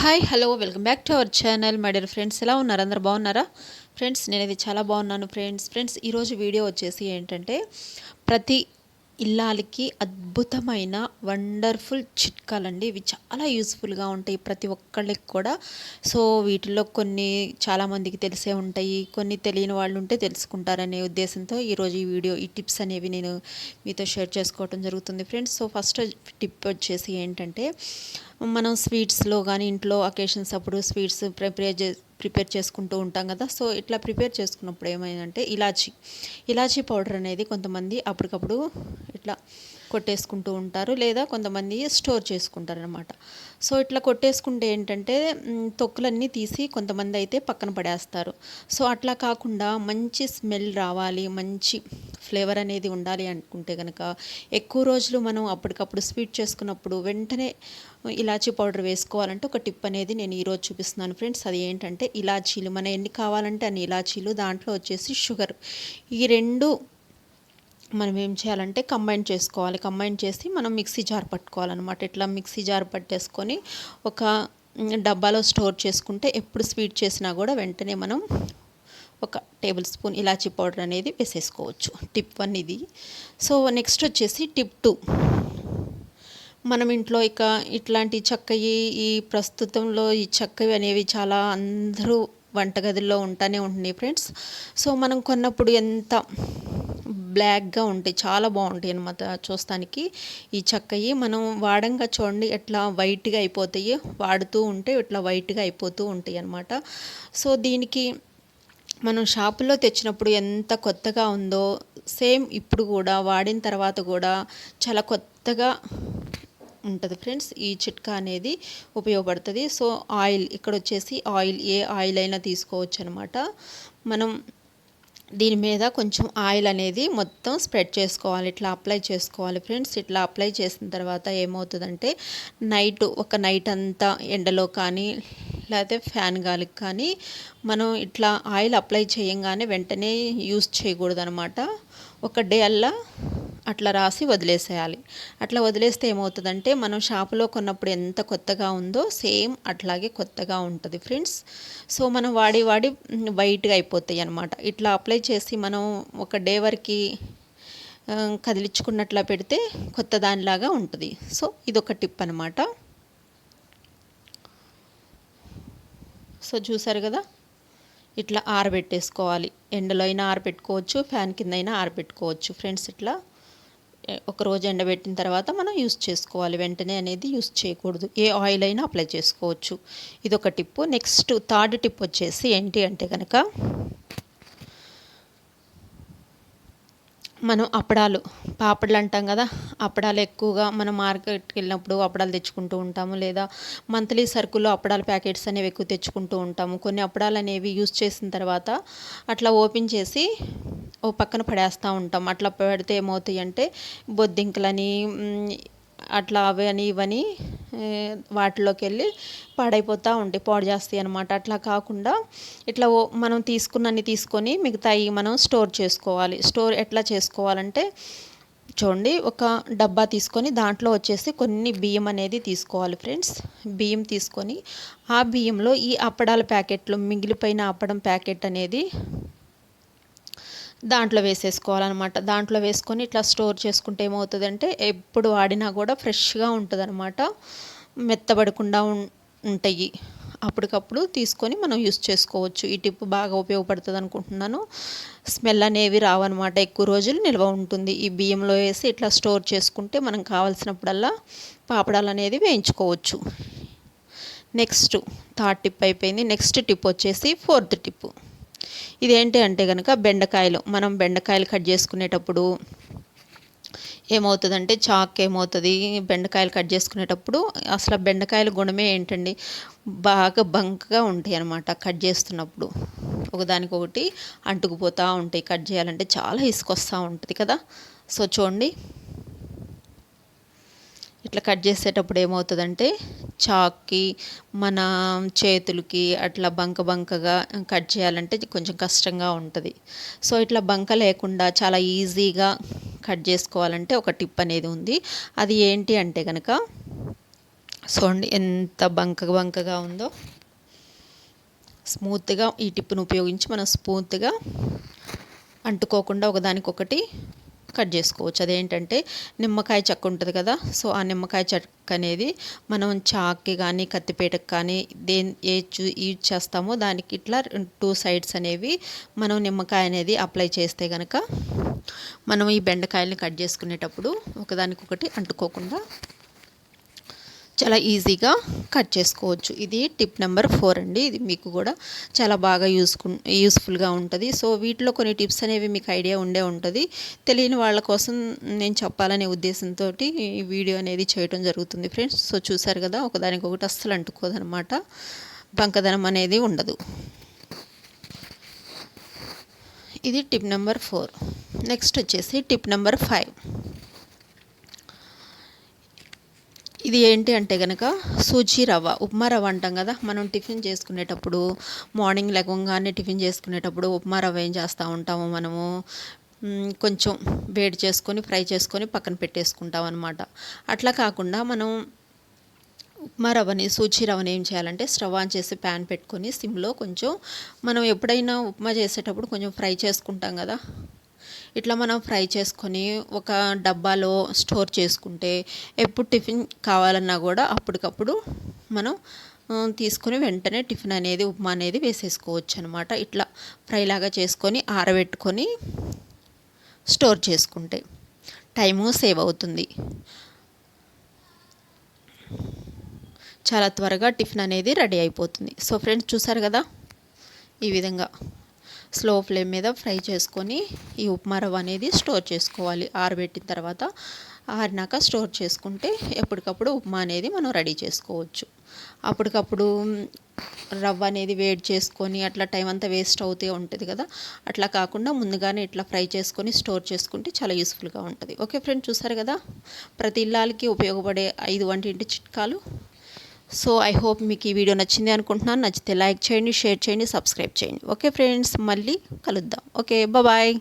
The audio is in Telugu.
Hi hello welcome back to our channel my dear friends. ఎలా ఉన్నారు? అందరు బాగున్నారా ఫ్రెండ్స్? నేనైతే చాలా బాగున్నాను ఫ్రెండ్స్. ఈరోజు వీడియో వచ్చేసి ఏంటంటే ప్రతి ఇల్లాలకి అద్భుతమైన వండర్ఫుల్ చిట్కాలండి. ఇవి చాలా యూస్ఫుల్గా ఉంటాయి ప్రతి ఒక్కళ్ళకి కూడా. సో వీటిల్లో కొన్ని చాలామందికి తెలిసే ఉంటాయి, కొన్ని తెలియని వాళ్ళు ఉంటే తెలుసుకుంటారనే ఉద్దేశంతో ఈరోజు ఈ టిప్స్ అనేవి నేను మీతో షేర్ చేసుకోవడం జరుగుతుంది ఫ్రెండ్స్. సో ఫస్ట్ టిప్ వచ్చేసి ఏంటంటే, మనం స్వీట్స్లో కానీ ఇంట్లో అకేషన్స్ అప్పుడు స్వీట్స్ ప్రిపేర్ చేసుకుంటూ ఉంటాం కదా. సో ఇట్లా ప్రిపేర్ చేసుకున్నప్పుడు ఏమైందంటే ఇలాచీ పౌడర్ అనేది కొంతమంది అప్పటికప్పుడు ఇట్లా కొట్టేసుకుంటూ ఉంటారు, లేదా కొంతమంది స్టోర్ చేసుకుంటారు అనమాట. సో ఇట్లా కొట్టేసుకుంటే ఏంటంటే తొక్కులన్నీ తీసి కొంతమంది అయితే పక్కన పడేస్తారు. సో అట్లా కాకుండా మంచి స్మెల్ రావాలి, మంచి ఫ్లేవర్ అనేది ఉండాలి అనుకుంటే కనుక ఎక్కువ రోజులు మనం అప్పటికప్పుడు స్వీట్ చేసుకున్నప్పుడు వెంటనే ఇలాచీ పౌడర్ వేసుకోవాలంటే ఒక టిప్ అనేది నేను ఈరోజు చూపిస్తున్నాను ఫ్రెండ్స్. అది ఏంటంటే ఇలాచీలు, మన ఎన్ని కావాలంటే అన్ని ఇలాచీలు, దాంట్లో వచ్చేసి షుగర్, ఈ రెండు మనం ఏం చేయాలంటే కంబైన్ చేసుకోవాలి. కంబైన్ చేసి మనం మిక్సీ జార్ పట్టుకోవాలన్నమాట. ఇట్లా మిక్సీ జార్ పట్టేసుకొని ఒక డబ్బాలో స్టోర్ చేసుకుంటే ఎప్పుడు స్వీట్ చేసినా కూడా వెంటనే మనం ఒక టేబుల్ స్పూన్ ఇలాచీ పౌడర్ అనేది వేసేసుకోవచ్చు. టిప్ 1 ఇది. సో నెక్స్ట్ వచ్చేసి టిప్ 2. మనం ఇంట్లో ఇట్లాంటి చక్కవి, ఈ ప్రస్తుతంలో ఈ చక్కవి అనేవి చాలా అందరూ వంటగదిలో ఉంటానే ఉంటున్నాయి ఫ్రెండ్స్. సో మనం కొన్నప్పుడు ఎంత బ్లాక్గా ఉంటాయి, చాలా బాగుంటాయి అన్నమాట చూస్తానికి. ఈ చక్కయి మనం వాడంగా చూడండి ఎట్లా వైట్గా అయిపోతాయి, వాడుతూ ఉంటే ఇట్లా వైట్గా అయిపోతూ ఉంటాయి అన్నమాట. సో దీనికి మనం షాపులో తెచ్చినప్పుడు ఎంత కొత్తగా ఉందో సేమ్ ఇప్పుడు కూడా వాడిన తర్వాత కూడా చాలా కొత్తగా ఉంటుంది ఫ్రెండ్స్. ఈ చిట్కా అనేది ఉపయోగపడుతుంది. సో ఆయిల్, ఇక్కడ వచ్చేసి ఆయిల్, ఏ ఆయిల్ అయినా తీసుకోవచ్చు అనమాట. మనం దీని మీద కొంచెం ఆయిల్ అనేది మొత్తం స్ప్రెడ్ చేసుకోవాలి, ఇట్లా అప్లై చేసుకోవాలి ఫ్రెండ్స్. ఇట్లా అప్లై చేసిన తర్వాత ఏమవుతుందంటే ఒక నైట్ అంతా ఎండలో కానీ లేకపోతే ఫ్యాన్ గాలికి కానీ మనం ఇట్లా ఆయిల్ అప్లై చేయంగానే వెంటనే యూస్ చేయకూడదు అనమాట. ఒక డే అల్లా అట్లా రాసి వదిలేసేయాలి. అట్లా వదిలేస్తే ఏమవుతుందంటే మనం షాపులో కొన్నప్పుడు ఎంత కొత్తగా ఉందో సేమ్ అట్లాగే కొత్తగా ఉంటుంది ఫ్రెండ్స్. సో మనం వాడి వైట్గా అయిపోతాయి అన్నమాట. ఇట్లా అప్లై చేసి మనం ఒక డే వరకు కదిలించుకున్నట్లా పెడితే కొత్త దానిలాగా ఉంటుంది. సో ఇదొక టిప్ అనమాట. సో చూసారు కదా, ఇట్లా ఆరబెట్టేసుకోవాలి. ఎండలో అయినా ఆరబెట్టుకోవచ్చు, ఫ్యాన్ కింద అయినా ఆరబెట్టుకోవచ్చు ఫ్రెండ్స్. ఇట్లా ఒకరోజు ఎండబెట్టిన తర్వాత మనం యూస్ చేసుకోవాలి, వెంటనే అనేది యూస్ చేయకూడదు. ఏ ఆయిల్ అయినా అప్లై చేసుకోవచ్చు. ఇదొక టిప్పు. నెక్స్ట్ 3rd టిప్ వచ్చేసి ఏంటి అంటే కనుక, మనం పాపడాలు అంటాం కదా. అప్పడాలు ఎక్కువగా మనం మార్కెట్కి వెళ్ళినప్పుడు అప్పడాలు తెచ్చుకుంటూ ఉంటాము, లేదా మంత్లీ సరుకుల్లో అప్పడాల ప్యాకెట్స్ అనేవి ఎక్కువ తెచ్చుకుంటూ ఉంటాము. కొన్ని అప్పడాలు అనేవి యూస్ చేసిన తర్వాత అట్లా ఓపెన్ చేసి ఓ పక్కన పడేస్తూ ఉంటాం. అట్లా పెడితే ఏమవుతాయి అంటే బొద్దింకలని అట్లా అవని ఇవని వాటిలోకి వెళ్ళి పాడైపోతూ ఉంటాయి, పాడు చేస్తాయి అనమాట. అట్లా కాకుండా ఇట్లా మనం తీసుకున్నన్ని తీసుకొని మిగతాయి మనం స్టోర్ చేసుకోవాలి. స్టోర్ ఎట్లా చేసుకోవాలంటే చూడండి, ఒక డబ్బా తీసుకొని దాంట్లో వచ్చేసి కొన్ని బియ్యం అనేది తీసుకోవాలి ఫ్రెండ్స్. బియ్యం తీసుకొని ఆ బియ్యంలో ఈ అప్పడాల ప్యాకెట్లు, మిగిలిపోయిన అప్పడం ప్యాకెట్ అనేది దాంట్లో వేసేసుకోవాలన్నమాట. దాంట్లో వేసుకొని ఇట్లా స్టోర్ చేసుకుంటే ఏమవుతుందంటే ఎప్పుడు వాడినా కూడా ఫ్రెష్గా ఉంటుంది అనమాట, మెత్తబడకుండా ఉంటాయి. అప్పటికప్పుడు తీసుకొని మనం యూస్ చేసుకోవచ్చు. ఈ టిప్ బాగా ఉపయోగపడుతుంది అనుకుంటున్నాను. స్మెల్ అనేవి రావన్నమాట, ఎక్కువ రోజులు నిల్వ ఉంటుంది. ఈ బియ్యంలో వేసి ఇట్లా స్టోర్ చేసుకుంటే మనం కావాల్సినప్పుడల్లా పాపడాలు అనేది వేయించుకోవచ్చు. నెక్స్ట్ 3rd టిప్ అయిపోయింది. నెక్స్ట్ టిప్ వచ్చేసి 4th టిప్. ఇదేంటి అంటే కనుక మనం బెండకాయలు కట్ చేసుకునేటప్పుడు ఏమవుతుందంటే ఏమవుతుంది, బెండకాయలు కట్ చేసుకునేటప్పుడు అసలు బెండకాయల గుణమే ఏంటండి, బాగా బంకగా ఉంటాయి అన్నమాట. కట్ చేస్తున్నప్పుడు ఒకదానికొకటి అంటుకుపోతూ ఉంటాయి. కట్ చేయాలంటే చాలా ఇసుకొస్తూ ఉంటుంది కదా. సో చూడండి, ఇట్లా కట్ చేసేటప్పుడు ఏమవుతుందంటే చాక్కి, మన చేతులకి అట్లా బంకగా కట్ చేయాలంటే కొంచెం కష్టంగా ఉంటుంది. సో ఇట్లా బంక లేకుండా చాలా ఈజీగా కట్ చేసుకోవాలంటే ఒక టిప్ అనేది ఉంది. అది ఏంటి అంటే కనుక చూడండి ఎంత బంకగా ఉందో. స్మూత్గా ఈ టిప్ను ఉపయోగించి మనం స్మూత్గా అంటుకోకుండా ఒకదానికొకటి కట్ చేసుకోవచ్చు. అదేంటంటే నిమ్మకాయ చెక్క ఉంటుంది కదా, సో ఆ నిమ్మకాయ చెక్క అనేది మనం చాక్కి కానీ కత్తిపీటకి కానీ యూజ్ చేస్తామో దానికి ఇట్లా 2 సైడ్స్ అనేవి మనం నిమ్మకాయ అనేది అప్లై చేస్తే కనుక మనం ఈ బెండకాయలని కట్ చేసుకునేటప్పుడు ఒకదానికొకటి అంటుకోకుండా చాలా ఈజీగా కట్ చేసుకోవచ్చు. ఇది టిప్ నెంబర్ 4 అండి. ఇది మీకు కూడా చాలా బాగా యూస్ఫుల్గా ఉంటుంది. సో వీటిలో కొన్ని టిప్స్ అనేవి మీకు ఐడియా ఉంటుంది. తెలియని వాళ్ళ కోసం నేను చెప్పాలనే ఉద్దేశంతో ఈ వీడియో అనేది చేయడం జరుగుతుంది ఫ్రెండ్స్. సో చూసారు కదా, ఒకదానికొకటి అస్సలు అంటుకోదనమాట, బంకదనం అనేది ఉండదు. ఇది టిప్ నెంబర్ 4. నెక్స్ట్ వచ్చేసి టిప్ నెంబర్ 5. ఇది ఏంటి అంటే కనుక సూజీ రవ్వ, ఉప్మా రవ్వ అంటాం కదా. మనం టిఫిన్ చేసుకునేటప్పుడు మార్నింగ్ లెగంగానే టిఫిన్ చేసుకునేటప్పుడు ఉప్మా రవ్వ ఏం చేస్తూ ఉంటాము మనము, కొంచెం వేడి చేసుకొని ఫ్రై చేసుకొని పక్కన పెట్టేసుకుంటాం అనమాట. అట్లా కాకుండా మనం ఉప్మా రవ్వని, సూజీ రవ్వని ఏం చేయాలంటే స్టవ్ ఆన్ చేసి ప్యాన్ పెట్టుకొని సిమ్లో కొంచెం, మనం ఎప్పుడైనా ఉప్మా చేసేటప్పుడు కొంచెం ఫ్రై చేసుకుంటాం కదా, ఇట్లా మనం ఫ్రై చేసుకొని ఒక డబ్బాలో స్టోర్ చేసుకుంటే ఎప్పుడు టిఫిన్ కావాలన్నా కూడా అప్పటికప్పుడు మనం తీసుకొని వెంటనే టిఫిన్ అనేది, ఉప్మా అనేది వేసేసుకోవచ్చు అనమాట. ఇట్లా ఫ్రైలాగా చేసుకొని ఆరబెట్టుకొని స్టోర్ చేసుకుంటే టైము సేవ్ అవుతుంది. చాలా త్వరగా టిఫిన్ అనేది రెడీ అయిపోతుంది. సో ఫ్రెండ్స్ చూసారు కదా, ఈ విధంగా స్లో ఫ్లేమ్ మీద ఫ్రై చేసుకొని ఈ ఉప్మా రవ్వ అనేది స్టోర్ చేసుకోవాలి. ఆరబెట్టిన తర్వాత ఆరినాక స్టోర్ చేసుకుంటే ఎప్పటికప్పుడు ఉప్మా అనేది మనం రెడీ చేసుకోవచ్చు. అప్పటికప్పుడు రవ్వ అనేది వేడి చేసుకొని అట్లా టైం అంతా వేస్ట్ అవుతూ ఉంటుంది కదా, అట్లా కాకుండా ముందుగానే ఇట్లా ఫ్రై చేసుకొని స్టోర్ చేసుకుంటే చాలా యూస్ఫుల్గా ఉంటుంది. ఓకే ఫ్రెండ్స్, చూసారు కదా, ప్రతి ఇల్లాలకి ఉపయోగపడే 5 వంటింటి చిట్కాలు. సో ఐ హోప్ మీకు ఈ వీడియో నచ్చింది అనుకుంటున్నాను. నచ్చితే లైక్ చేయండి, షేర్ చేయండి, సబ్స్క్రైబ్ చేయండి. ఓకే ఫ్రెండ్స్, మళ్ళీ కలుద్దాం. Okay, bye.